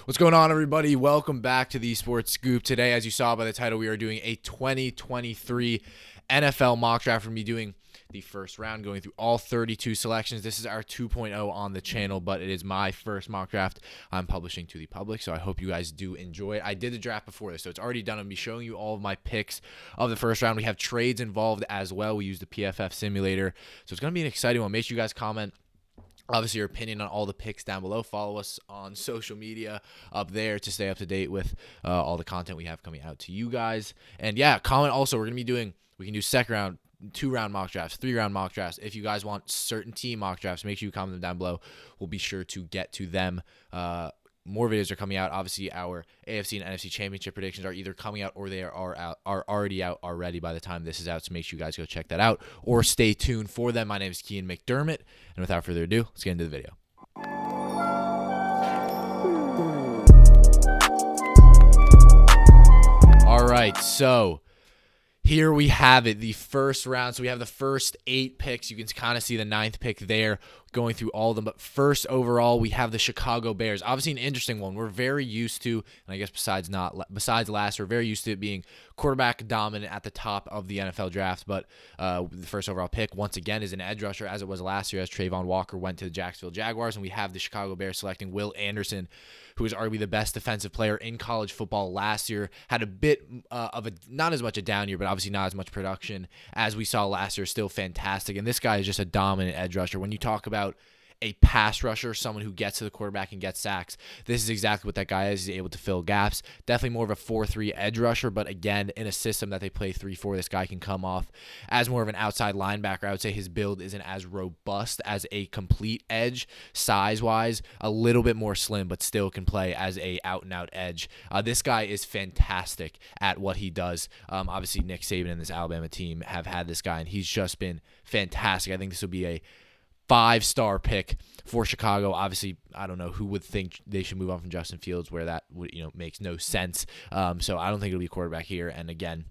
What's going on, everybody? Welcome back to the Sports Scoop. Today, as you saw by the title, we are doing a 2023 NFL mock draft. We're going to be doing the first round, going through all 32 selections. This is our 2.0 on the channel, but it is my first mock draft I'm publishing to the public, so I hope you guys do enjoy it. I did the draft before this, so it's already done. I'm going to be showing you all of my picks of the first round. We have trades involved as well. We use the PFF simulator, so it's going to be an exciting one. Make sure you guys comment obviously your opinion on all the picks down below. Follow us on social media up there to stay up to date with all the content we have coming out to you guys. And yeah, comment also. We can do second round, 2-round mock drafts, 3-round mock drafts. If you guys want certain team mock drafts, make sure you comment them down below. We'll be sure to get to them. More videos are coming out. Obviously, our AFC and NFC championship predictions are either coming out or they are already out already by the time this is out. So make sure you guys go check that out or stay tuned for them. My name is Kean McDermott, and without further ado, let's get into the video. All right, so here we have it, the first round. So we have the first 8 picks. You can kind of see the 9th pick there, going through all of them. But first, overall, we have the Chicago Bears. Obviously, an interesting one. We're very used to, and I guess besides last, we're very used to it being quarterback dominant at the top of the NFL draft. But the first overall pick, once again, is an edge rusher, as it was last year, as Trayvon Walker went to the Jacksonville Jaguars. And we have the Chicago Bears selecting Will Anderson, who is arguably the best defensive player in college football last year. Had a bit of a, not as much a down year, but obviously not as much production as we saw last year. Still fantastic. And this guy is just a dominant edge rusher. When you talk about a pass rusher, someone who gets to the quarterback and gets sacks, this is exactly what that guy is. He's able to fill gaps. Definitely more of a 4-3 edge rusher, but again, in a system that they play 3-4, this guy can come off as more of an outside linebacker. I would say his build isn't as robust as a complete edge, size-wise, a little bit more slim, but still can play as a out-and-out edge. This guy is fantastic at what he does. Obviously, Nick Saban and this Alabama team have had this guy, and he's just been fantastic. I think this will be a 5-star pick for Chicago. Obviously, I don't know who would think they should move on from Justin Fields, where that would, makes no sense. So I don't think it'll be quarterback here. And again,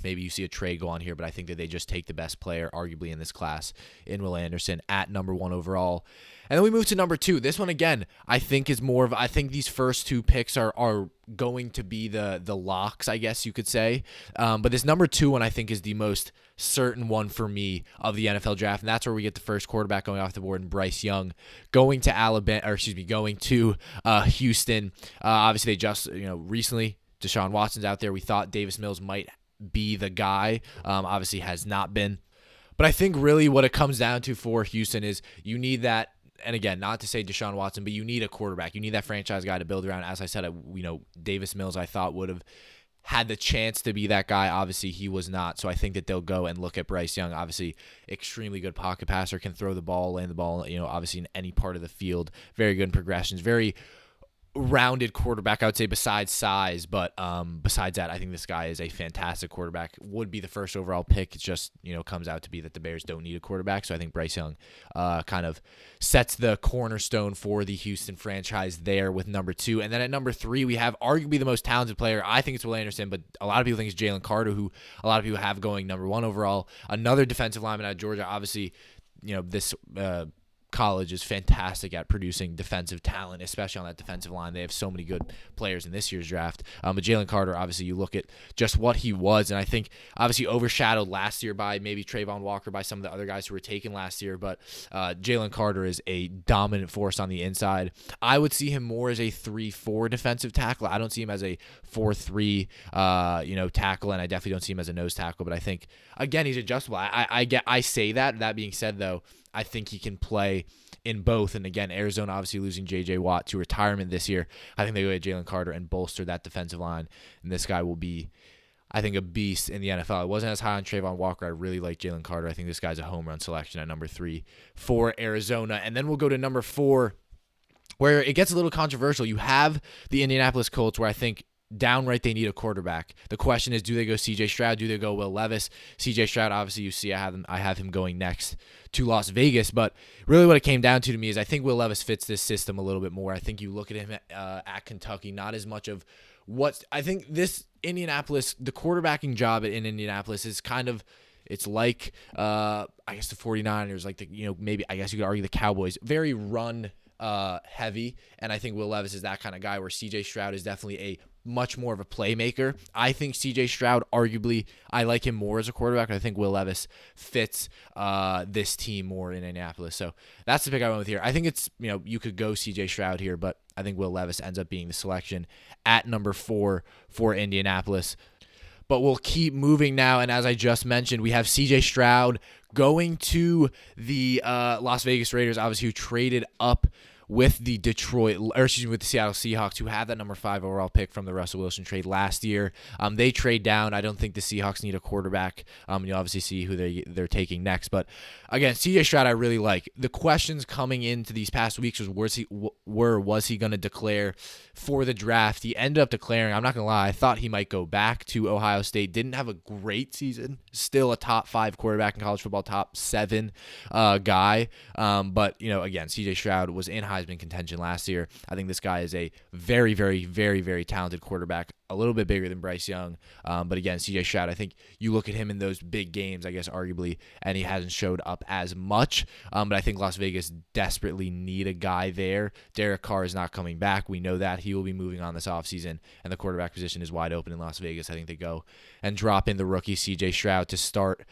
maybe you see a trade go on here, but I think that they just take the best player, arguably in this class, in Will Anderson at number 1 overall. And then we move to number 2. This one, again, I think is more of, I think these first 2 picks are going to be the locks, I guess you could say. But this number 2 one, I think, is the most certain one for me of the NFL draft. And that's where we get the first quarterback going off the board, and Bryce Young going to Houston. Obviously, they just, recently, Deshaun Watson's out there. We thought Davis Mills might be the guy. Obviously has not been. But I think really what it comes down to for Houston is you need that. And again, not to say Deshaun Watson, but you need a quarterback. You need that franchise guy to build around. As I said, Davis Mills, I thought, would have had the chance to be that guy. Obviously, he was not. So I think that they'll go and look at Bryce Young. Obviously, extremely good pocket passer, can throw the ball, land the ball, obviously in any part of the field. Very good in progressions. Very rounded quarterback, I would say, besides size. But besides that, I think this guy is a fantastic quarterback. Would be the first overall pick. It just, comes out to be that the Bears don't need a quarterback. So I think Bryce Young kind of sets the cornerstone for the Houston franchise there with number 2. And then at number 3, we have arguably the most talented player. I think it's Will Anderson, but a lot of people think it's Jalen Carter, who a lot of people have going number 1 overall. Another defensive lineman out of Georgia. Obviously, this college is fantastic at producing defensive talent, especially on that defensive line. They have so many good players in this year's draft. But Jalen Carter, obviously, you look at just what he was, and I think obviously overshadowed last year by maybe Trayvon Walker, by some of the other guys who were taken last year. But Jalen Carter is a dominant force on the inside. I would see him more as a 3-4 defensive tackle. I don't see him as a 4-3 tackle, and I definitely don't see him as a nose tackle. But I think, again, he's adjustable. I say that. That being said, though, I think he can play in both. And again, Arizona obviously losing J.J. Watt to retirement this year. I think they go to Jalen Carter and bolster that defensive line. And this guy will be, I think, a beast in the NFL. I wasn't as high on Trayvon Walker. I really like Jalen Carter. I think this guy's a home run selection at number 3 for Arizona. And then we'll go to number 4, where it gets a little controversial. You have the Indianapolis Colts, where I think downright they need a quarterback. The question is, do they go C.J. Stroud? Do they go Will Levis? C.J. Stroud, obviously, you see I have him going next to Las Vegas. But really what it came down to me is I think Will Levis fits this system a little bit more. I think you look at him at Kentucky, not as much of what I think this Indianapolis, the quarterbacking job in Indianapolis is kind of, it's like I guess the 49ers, like maybe I guess you could argue the Cowboys, very run heavy, and I think Will Levis is that kind of guy where CJ Stroud is definitely a much more of a playmaker. I think CJ Stroud, arguably, I like him more as a quarterback. I think Will Levis fits this team more in Indianapolis. So that's the pick I went with here. I think it's, you could go CJ Stroud here, but I think Will Levis ends up being the selection at number 4 for Indianapolis. But we'll keep moving now, and as I just mentioned, we have C.J. Stroud going to the Las Vegas Raiders, obviously, who traded up with the with the Seattle Seahawks, who had that number 5 overall pick from the Russell Wilson trade last year. They trade down. I don't think the Seahawks need a quarterback. You'll obviously see who they're taking next. But again, C.J. Stroud I really like. The questions coming into these past weeks was he going to declare for the draft? He ended up declaring. I'm not going to lie. I thought he might go back to Ohio State. Didn't have a great season. Still a top 5 quarterback in college football, top 7 guy. But again, C.J. Stroud was in Heisman contention last year. I think this guy is a very, very, very, very talented quarterback, a little bit bigger than Bryce Young. But again, CJ Stroud, I think you look at him in those big games, I guess, arguably, and he hasn't showed up as much. But I think Las Vegas desperately need a guy there. Derek Carr is not coming back. We know that. He will be moving on this offseason, and the quarterback position is wide open in Las Vegas. I think they go and drop in the rookie CJ Stroud to start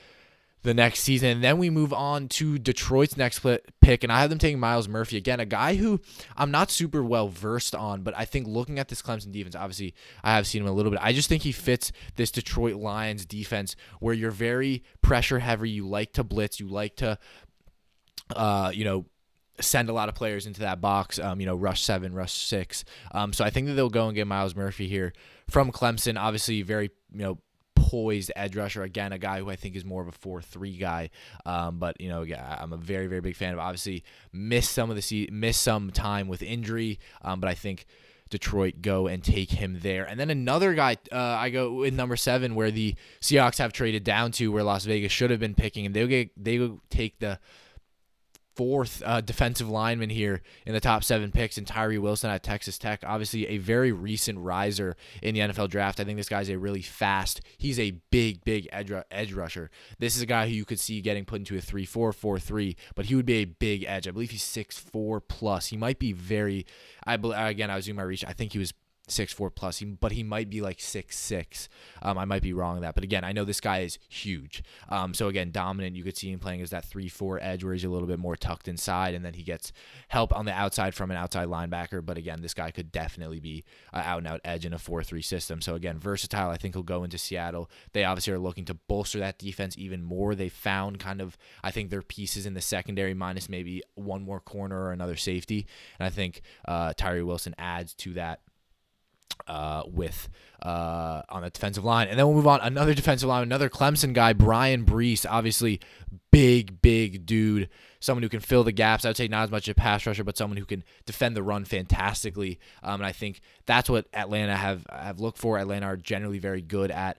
the next season. And then we move on to Detroit's next pick, and I have them taking Myles Murphy. Again, a guy who I'm not super well versed on, but I think looking at this Clemson defense, obviously I have seen him a little bit. I just think he fits this Detroit Lions defense where you're very pressure heavy. You like to blitz. You like to, send a lot of players into that box, rush 7, rush 6. So I think that they'll go and get Myles Murphy here from Clemson. Obviously very, poised edge rusher, again, a guy who I think is more of a 4-3 guy, but I'm a very, very big fan of. Obviously missed some time with injury, but I think Detroit go and take him there. And then another guy, I go with number 7, where the Seahawks have traded down to, where Las Vegas should have been picking, and they go take the 4th defensive lineman here in the top 7 picks, and Tyree Wilson at Texas Tech. Obviously a very recent riser in the NFL draft. I think this guy's he's a big edge rusher. This is a guy who you could see getting put into a 3-4, 4-3, but he would be a big edge. I believe he's 6'4 plus. He might be I was doing my research. I think he was 6'4 plus, but he might be like 6'6. I might be wrong on that, but again, I know this guy is huge. So again, dominant. You could see him playing as that 3-4 edge, where he's a little bit more tucked inside, and then he gets help on the outside from an outside linebacker. But again, this guy could definitely be an out-and-out edge in a 4-3 system. So again, versatile. I think he'll go into Seattle. They obviously are looking to bolster that defense even more. They found I think their pieces in the secondary, minus maybe one more corner or another safety, and I think Tyree Wilson adds to that on the defensive line. And then we'll move on. Another defensive line, another Clemson guy, Brian Brees, obviously big dude, someone who can fill the gaps. I would say not as much a pass rusher, but someone who can defend the run fantastically. And I think that's what Atlanta have looked for. Atlanta are generally very good at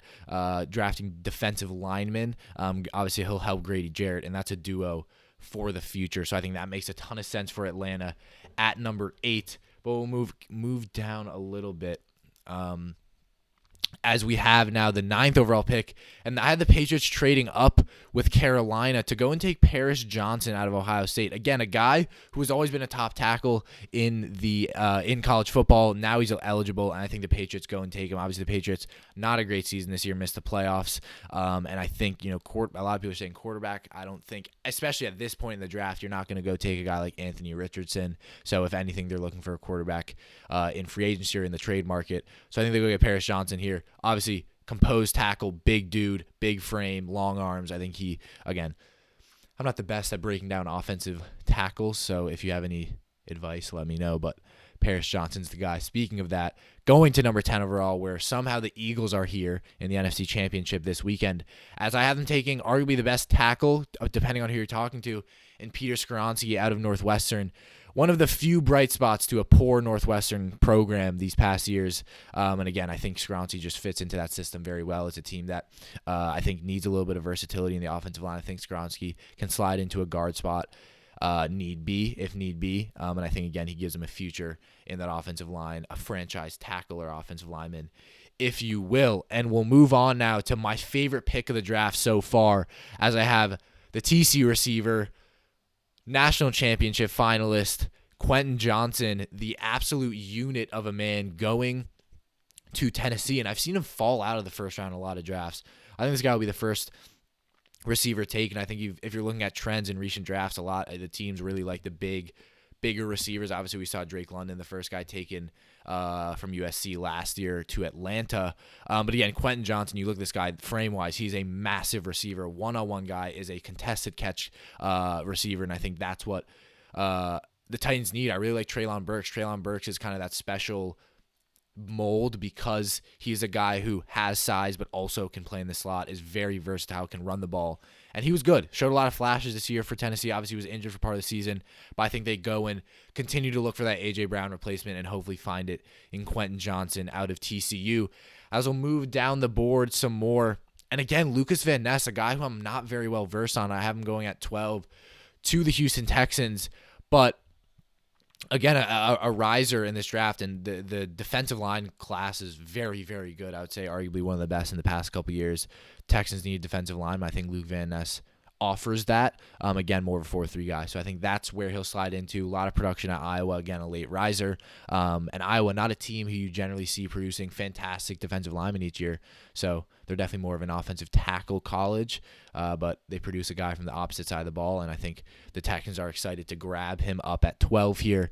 drafting defensive linemen. Obviously, he'll help Grady Jarrett, and that's a duo for the future. So I think that makes a ton of sense for Atlanta at number 8. But we'll move down a little bit. As we have now the 9th overall pick, and I had the Patriots trading up with Carolina to go and take Paris Johnson out of Ohio State. Again, a guy who has always been a top tackle in college football. Now he's eligible, and I think the Patriots go and take him. Obviously, the Patriots, not a great season this year, missed the playoffs, and I think a lot of people are saying quarterback. I don't think, especially at this point in the draft, you're not going to go take a guy like Anthony Richardson. So if anything, they're looking for a quarterback in free agency or in the trade market. So I think they go get Paris Johnson here. Obviously, composed tackle, big dude, big frame, long arms. I think I'm not the best at breaking down offensive tackles, so if you have any advice, let me know. But Paris Johnson's the guy. Speaking of that, going to number 10 overall, where somehow the Eagles are here in the NFC Championship this weekend, as I have them taking arguably the best tackle, depending on who you're talking to, in Peter Skoronski out of Northwestern. One of the few bright spots to a poor Northwestern program these past years. And again, I think Skoronski just fits into that system very well. It's a team that I think needs a little bit of versatility in the offensive line. I think Skoronski can slide into a guard spot if need be. And I think, again, he gives them a future in that offensive line, a franchise tackle or offensive lineman, if you will. And we'll move on now to my favorite pick of the draft so far, as I have the TC receiver, national championship finalist, Quentin Johnson, the absolute unit of a man, going to Tennessee, and I've seen him fall out of the first round in a lot of drafts. I think this guy will be the first receiver taken. I think if you're looking at trends in recent drafts, a lot of the teams really like the bigger receivers. Obviously, we saw Drake London, the first guy taken from USC last year to Atlanta. But again, Quentin Johnson, you look at this guy frame-wise, he's a massive receiver. One-on-one guy, is a contested catch receiver, and I think that's what the Titans need. I really like Treylon Burks. Treylon Burks is kind of that special mold because he's a guy who has size but also can play in the slot, is very versatile, can run the ball, and he was good. Showed a lot of flashes this year for Tennessee. Obviously, he was injured for part of the season, but I think they go and continue to look for that A.J. Brown replacement and hopefully find it in Quentin Johnson out of TCU. As we'll move down the board some more, and again, Lucas Van Ness, a guy who I'm not very well versed on. I have him going at 12 to the Houston Texans, but again, a riser in this draft, and the defensive line class is very, very good. I would say arguably one of the best in the past couple years. Texans need defensive line. I think Luke Van Ness offers that. Again, more of a 4-3 guy. So I think that's where he'll slide into. A lot of production at Iowa. Again, a late riser. And Iowa, not a team who you generally see producing fantastic defensive linemen each year. So they're definitely more of an offensive tackle college. But they produce a guy from the opposite side of the ball. And I think the Texans are excited to grab him up at 12 here.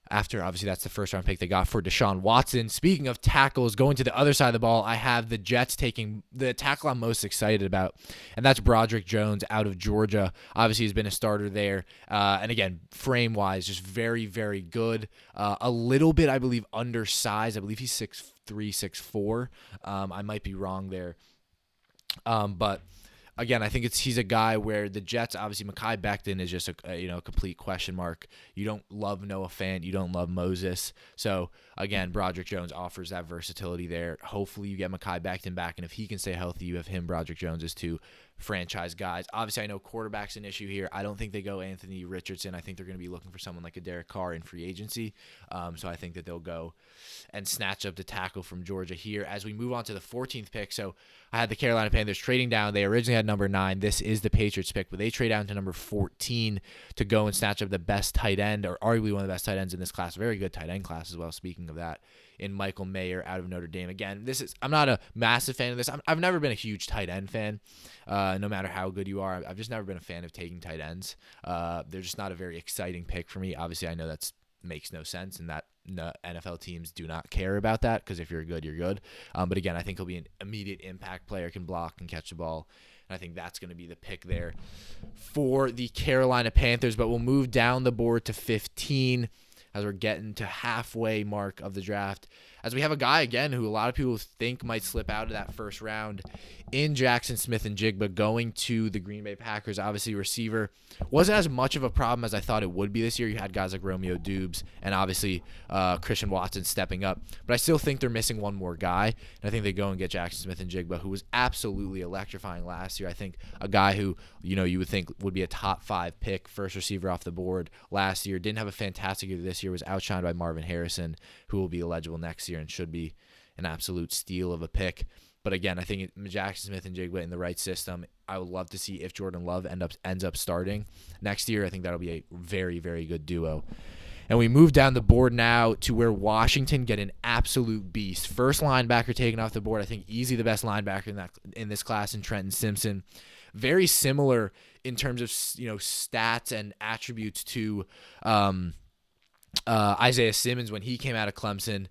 After, obviously, that's the first round pick they got for Deshaun Watson. Speaking of tackles, going to the other side of the ball, I have the Jets taking the tackle I'm most excited about, and that's Broderick Jones out of Georgia. Obviously, he's been a starter there. And again, frame-wise, just very, very good. A little bit, I believe, undersized. I believe he's 6'3", 6'4". I might be wrong there. But again, I think he's a guy where the Jets, obviously, Mekhi Becton is just a complete question mark. You don't love Noah Fant, you don't love Moses. So again, Broderick Jones offers that versatility there. Hopefully, you get Mekhi Becton back, and if he can stay healthy, you have him, Broderick Jones, as two franchise guys. Obviously, I know quarterback's an issue here. I don't think they go Anthony Richardson. I think they're going to be looking for someone like a Derek Carr in free agency. So I think that they'll go and snatch up the tackle from Georgia here. As we move on to the 14th pick, so I had the Carolina Panthers trading down. They originally had number 9. This is the Patriots pick, but they trade down to number 14 to go and snatch up the best tight end, or arguably one of the best tight ends in this class. Very good tight end class as well, speaking of that, in Michael Mayer out of Notre Dame. Again, I'm not a massive fan of this. I've never been a huge tight end fan, no matter how good you are. I've just never been a fan of taking tight ends. They're just not a very exciting pick for me. Obviously, I know that makes no sense, and that NFL teams do not care about that, because if you're good, you're good. But again, I think he'll be an immediate impact player, can block and catch the ball. And I think that's going to be the pick there for the Carolina Panthers. But we'll move down the board to 15 as we're getting to halfway mark of the draft, as we have a guy, again, who a lot of people think might slip out of that first round in Jackson Smith-Njigba, going to the Green Bay Packers. Obviously, receiver wasn't as much of a problem as I thought it would be this year. You had guys like Romeo Dubes and obviously Christian Watson stepping up. But I still think they're missing one more guy, and I think they go and get Jackson Smith-Njigba, who was absolutely electrifying last year. I think a guy who you would think would be a top 5 pick, first receiver off the board last year. Didn't have a fantastic year this year, was outshined by Marvin Harrison, who will be eligible next year and should be an absolute steal of a pick. But again, I think Jackson Smith-Njigba in the right system, I would love to see if Jordan Love ends up starting next year. I think that'll be a very, very good duo. And we move down the board now to where Washington get an absolute beast. First linebacker taken off the board. I think easily the best linebacker in this class in Trenton Simpson. Very similar in terms of stats and attributes to Isaiah Simmons when he came out of Clemson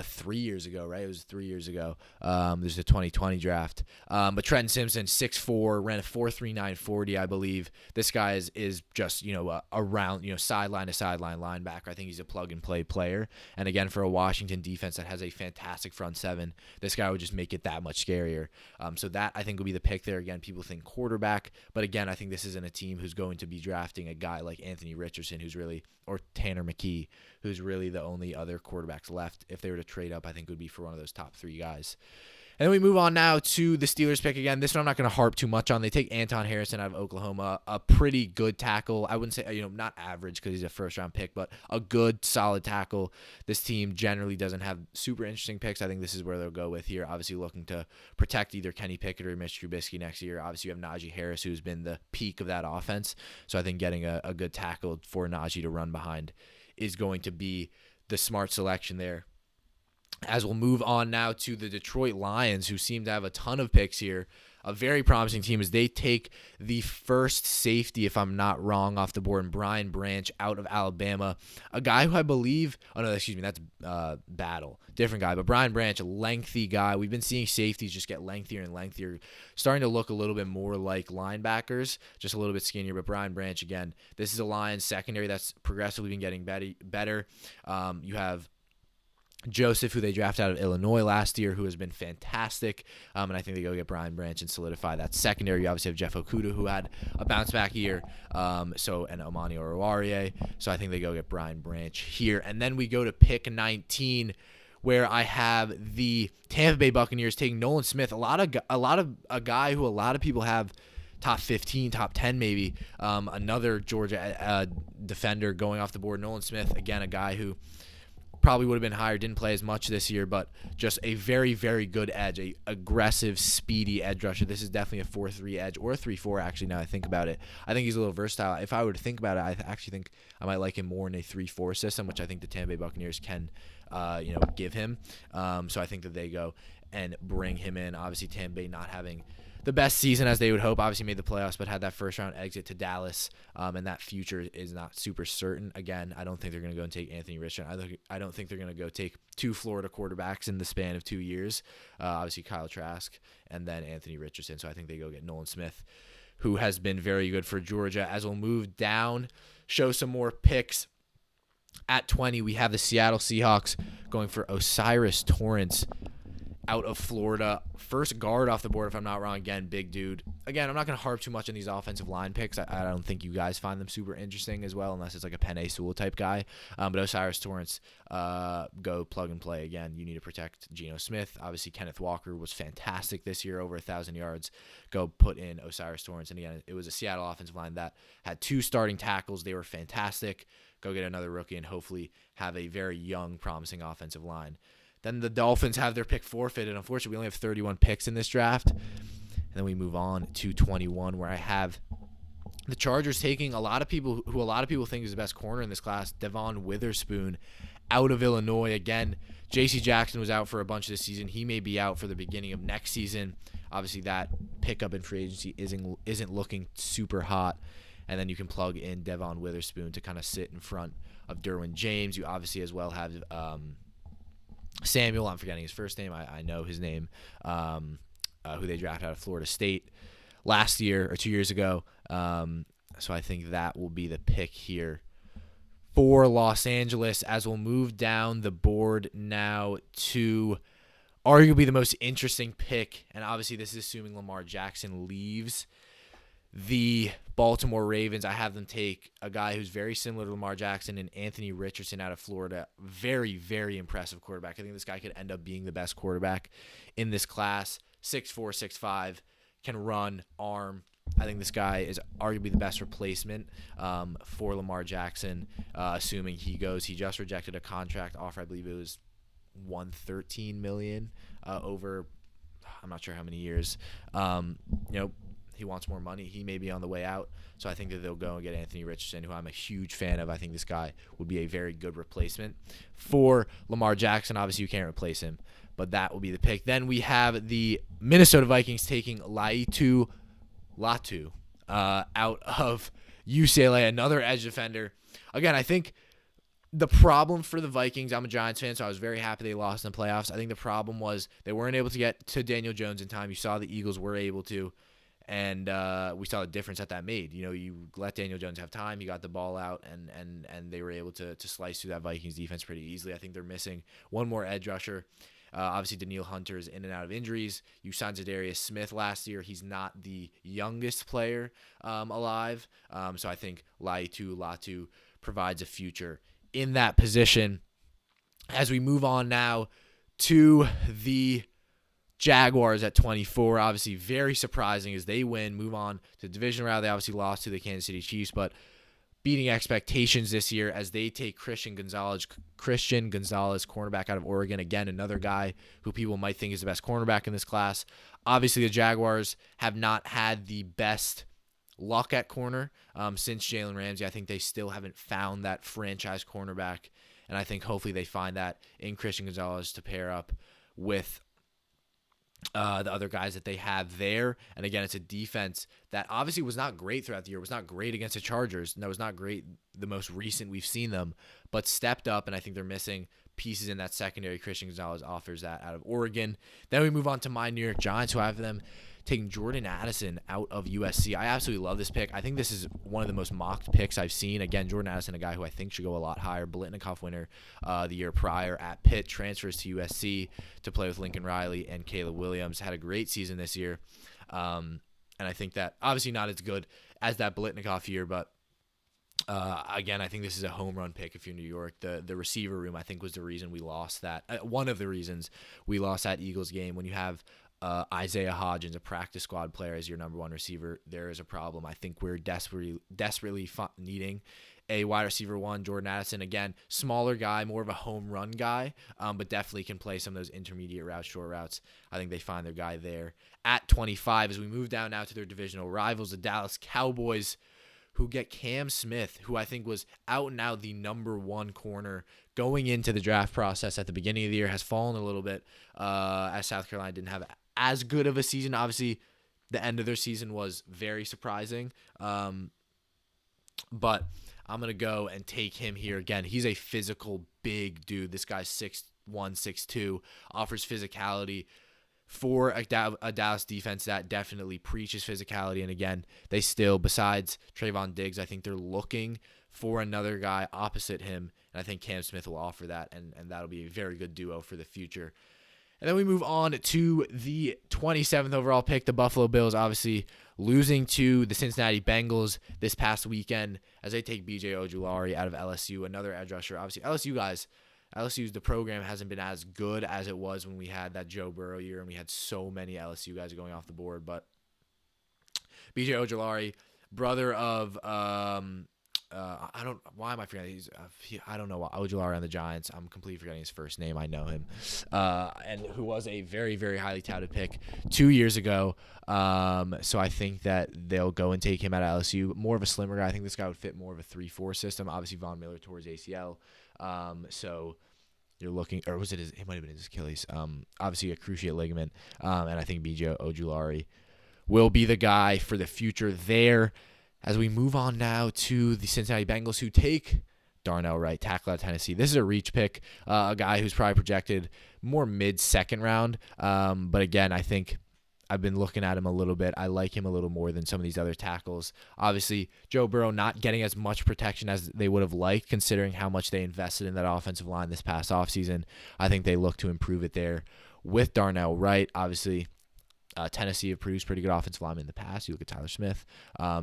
3 years ago, right? It was 3 years ago. There's the 2020 draft. But Trenton Simpson, 6'4", ran a 4.39 40, I believe. This guy is just, around, sideline to sideline linebacker. I think he's a plug-and-play player. And again, for a Washington defense that has a fantastic front seven, this guy would just make it that much scarier. So that, I think, will be the pick there. Again, people think quarterback. But again, I think this isn't a team who's going to be drafting a guy like Anthony Richardson, or Tanner McKee, who's really the only other quarterbacks left. If they were to trade up, I think it would be for one of those top 3 guys. And then we move on now to the Steelers pick again. This one I'm not going to harp too much on. They take Anton Harrison out of Oklahoma, a pretty good tackle. I wouldn't say, not average because he's a first-round pick, but a good, solid tackle. This team generally doesn't have super interesting picks. I think this is where they'll go with here. Obviously looking to protect either Kenny Pickett or Mitch Trubisky next year. Obviously you have Najee Harris, who's been the peak of that offense. So I think getting a good tackle for Najee to run behind is going to be the smart selection there. As we'll move on now to the Detroit Lions, who seem to have a ton of picks here. A very promising team as they take the first safety, if I'm not wrong, off the board, and Brian Branch out of Alabama. A guy who I believe, that's Battle. Different guy, but Brian Branch, a lengthy guy. We've been seeing safeties just get lengthier and lengthier, starting to look a little bit more like linebackers, just a little bit skinnier. But Brian Branch, again, this is a Lions secondary that's progressively been getting better. You have Joseph, who they drafted out of Illinois last year, who has been fantastic. And I think they go get Brian Branch and solidify that secondary. You obviously have Jeff Okudah, who had a bounce-back year, and Omani Oruwariye. So I think they go get Brian Branch here. And then we go to pick 19, where I have the Tampa Bay Buccaneers taking Nolan Smith, a guy who a lot of people have top 15, top 10 maybe. Another Georgia defender going off the board. Nolan Smith, again, a guy who probably would have been higher, didn't play as much this year, but just a very, very good edge, a aggressive, speedy edge rusher. This is definitely a 4-3 edge, or a 3-4 actually, now I think about it. I think he's a little versatile. If I were to think about it, I actually think I might like him more in a 3-4 system, which I think the Tampa Bay Buccaneers can give him. So I think that they go and bring him in. Obviously, Tampa Bay not having the best season as they would hope. Obviously made the playoffs, but had that first-round exit to Dallas, and that future is not super certain. Again, I don't think they're going to go and take Anthony Richardson. I don't think they're going to go take two Florida quarterbacks in the span of 2 years. Obviously Kyle Trask and then Anthony Richardson. So I think they go get Nolan Smith, who has been very good for Georgia. As we'll move down, show some more picks. At 20, we have the Seattle Seahawks going for Osiris Torrance out of Florida. First guard off the board, if I'm not wrong. Again, big dude. Again, I'm not going to harp too much on these offensive line picks. I don't think you guys find them super interesting as well, unless it's like a Penei Sewell type guy. But Osiris Torrance, go plug and play. Again, you need to protect Geno Smith. Obviously, Kenneth Walker was fantastic this year, over 1,000 yards. Go put in Osiris Torrance. And again, it was a Seattle offensive line that had two starting tackles. They were fantastic. Go get another rookie and hopefully have a very young, promising offensive line. Then the Dolphins have their pick forfeited. Unfortunately, we only have 31 picks in this draft. And then we move on to 21, where I have the Chargers taking a lot of people think is the best corner in this class, Devon Witherspoon, out of Illinois. Again, J.C. Jackson was out for a bunch of this season. He may be out for the beginning of next season. Obviously, that pickup in free agency isn't looking super hot. And then you can plug in Devon Witherspoon to kind of sit in front of Derwin James. You obviously as well have Samuel, I'm forgetting his first name. I know his name, who they drafted out of Florida State last year or 2 years ago. So I think that will be the pick here for Los Angeles, as we'll move down the board now to arguably the most interesting pick. And obviously this is assuming Lamar Jackson leaves the Baltimore Ravens. I have them take a guy who's very similar to Lamar Jackson and Anthony Richardson out of Florida. Very, very impressive quarterback. I think this guy could end up being the best quarterback in this class. 6'4", 6'5", can run, arm. I think this guy is arguably the best replacement for Lamar Jackson, assuming he goes. He just rejected a contract offer. I believe it was $113 million over, I'm not sure how many years. He wants more money. He may be on the way out. So I think that they'll go and get Anthony Richardson, who I'm a huge fan of. I think this guy would be a very good replacement for Lamar Jackson. Obviously, you can't replace him, but that will be the pick. Then we have the Minnesota Vikings taking Laiatu Latu out of UCLA, another edge defender. Again, I think the problem for the Vikings, I'm a Giants fan, so I was very happy they lost in the playoffs. I think the problem was they weren't able to get to Daniel Jones in time. You saw the Eagles were able to. And we saw the difference that made. You let Daniel Jones have time. He got the ball out, and they were able to slice through that Vikings defense pretty easily. I think they're missing one more edge rusher. Obviously, Daniil Hunter is in and out of injuries. You signed Zadarius Smith last year. He's not the youngest player alive. So I think Latu provides a future in that position. As we move on now to the Jaguars at 24, obviously very surprising as they win, move on to the division round. They obviously lost to the Kansas City Chiefs, but beating expectations this year as they take Christian Gonzalez, cornerback out of Oregon. Again, another guy who people might think is the best cornerback in this class. Obviously, the Jaguars have not had the best luck at corner since Jalen Ramsey. I think they still haven't found that franchise cornerback, and I think hopefully they find that in Christian Gonzalez to pair up with the other guys that they have there. And again, it's a defense that obviously was not great throughout the year, was not great against the Chargers, and that was not great the most recent we've seen them, but stepped up, and I think they're missing pieces in that secondary. Christian Gonzalez offers that out of Oregon. Then we move on to my New York Giants, who have them taking Jordan Addison out of USC. I absolutely love this pick. I think this is one of the most mocked picks I've seen. Again, Jordan Addison, a guy who I think should go a lot higher. Biletnikoff winner the year prior at Pitt, transfers to USC to play with Lincoln Riley and Caleb Williams. Had a great season this year. And I think that obviously not as good as that Biletnikoff year, but again, I think this is a home run pick if you're New York. The receiver room, I think, was the reason we lost that. One of the reasons we lost that Eagles game. When you have Isaiah Hodgins, a practice squad player, as your number one receiver, there is a problem. I think we're desperately needing a wide receiver one. Jordan Addison, again, smaller guy, more of a home run guy, but definitely can play some of those intermediate routes, short routes. I think they find their guy there. At 25, as we move down now to their divisional rivals, the Dallas Cowboys, who get Cam Smith, who I think was out and out the number one corner going into the draft process at the beginning of the year, has fallen a little bit as South Carolina didn't have as good of a season. Obviously, the end of their season was very surprising. But I'm going to go and take him here again. He's a physical, big dude. This guy's 6'1", 6'2", offers physicality for a Dallas defense that definitely preaches physicality. And again, they still, besides Trayvon Diggs, I think they're looking for another guy opposite him. And I think Cam Smith will offer that, and that'll be a very good duo for the future. And then we move on to the 27th overall pick, the Buffalo Bills, obviously losing to the Cincinnati Bengals this past weekend as they take B.J. Ojulari out of LSU, another edge rusher. Obviously, the program hasn't been as good as it was when we had that Joe Burrow year and we had so many LSU guys going off the board. But B.J. Ojulari, brother of why am I forgetting? I don't know why Ojulari on the Giants. I'm completely forgetting his first name. I know him, and who was a very, very highly touted pick 2 years ago. So I think that they'll go and take him out of LSU. More of a slimmer guy. I think this guy would fit more of a 3-4 system. Obviously, Von Miller tore his ACL. So you're looking, or was it his? It might have been his Achilles. Obviously a cruciate ligament. And I think B.J. Ojulari will be the guy for the future there. As we move on now to the Cincinnati Bengals, who take Darnell Wright, tackle out of Tennessee. This is a reach pick, a guy who's probably projected more mid-second round. But again, I think I've been looking at him a little bit. I like him a little more than some of these other tackles. Obviously, Joe Burrow not getting as much protection as they would have liked, considering how much they invested in that offensive line this past offseason. I think they look to improve it there with Darnell Wright. Obviously, Tennessee have produced pretty good offensive linemen in the past. You look at Tyler Smith.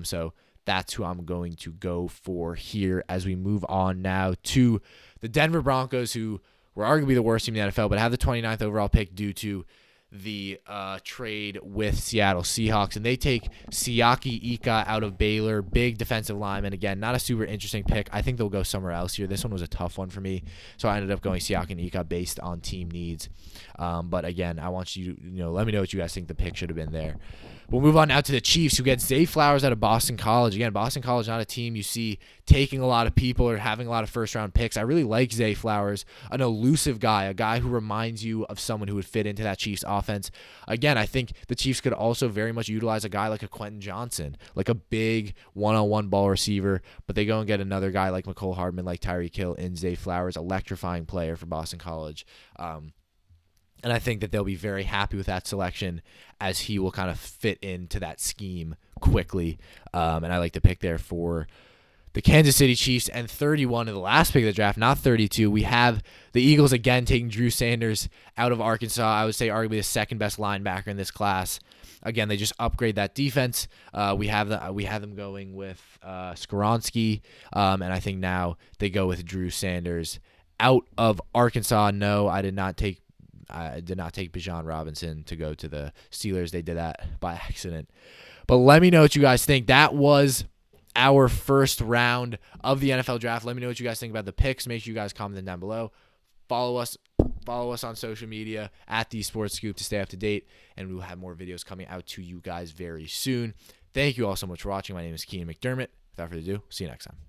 So that's who I'm going to go for here as we move on now to the Denver Broncos, who were arguably the worst team in the NFL, but have the 29th overall pick due to the trade with Seattle Seahawks. And they take Siaki Ika out of Baylor, big defensive lineman. Again, not a super interesting pick. I think they'll go somewhere else here. This one was a tough one for me, so I ended up going Siaki Ika based on team needs. But again, I want you to let me know what you guys think the pick should have been there. We'll move on now to the Chiefs, who get Zay Flowers out of Boston College. Again, Boston College, not a team you see taking a lot of people or having a lot of first-round picks. I really like Zay Flowers, an elusive guy, a guy who reminds you of someone who would fit into that Chiefs offense. Again, I think the Chiefs could also very much utilize a guy like a Quentin Johnson, like a big one-on-one ball receiver, but they go and get another guy like Mecole Hardman, like Tyreek Hill, and Zay Flowers, electrifying player for Boston College. And I think that they'll be very happy with that selection as he will kind of fit into that scheme quickly. And I like the pick there for the Kansas City Chiefs. And 31 in the last pick of the draft, not 32, we have the Eagles again taking Drew Sanders out of Arkansas. I would say arguably the second best linebacker in this class. Again, they just upgrade that defense. We have them going with Skoronski, and I think now they go with Drew Sanders out of Arkansas. No, I did not take I did not take Bijan Robinson to go to the Steelers. They did that by accident. But let me know what you guys think. That was our first round of the NFL draft. Let me know what you guys think about the picks. Make sure you guys comment them down below. Follow us on social media at TheeSportsScoop to stay up to date, and we will have more videos coming out to you guys very soon. Thank you all so much for watching. My name is Keenan McDermott. Without further ado, see you next time.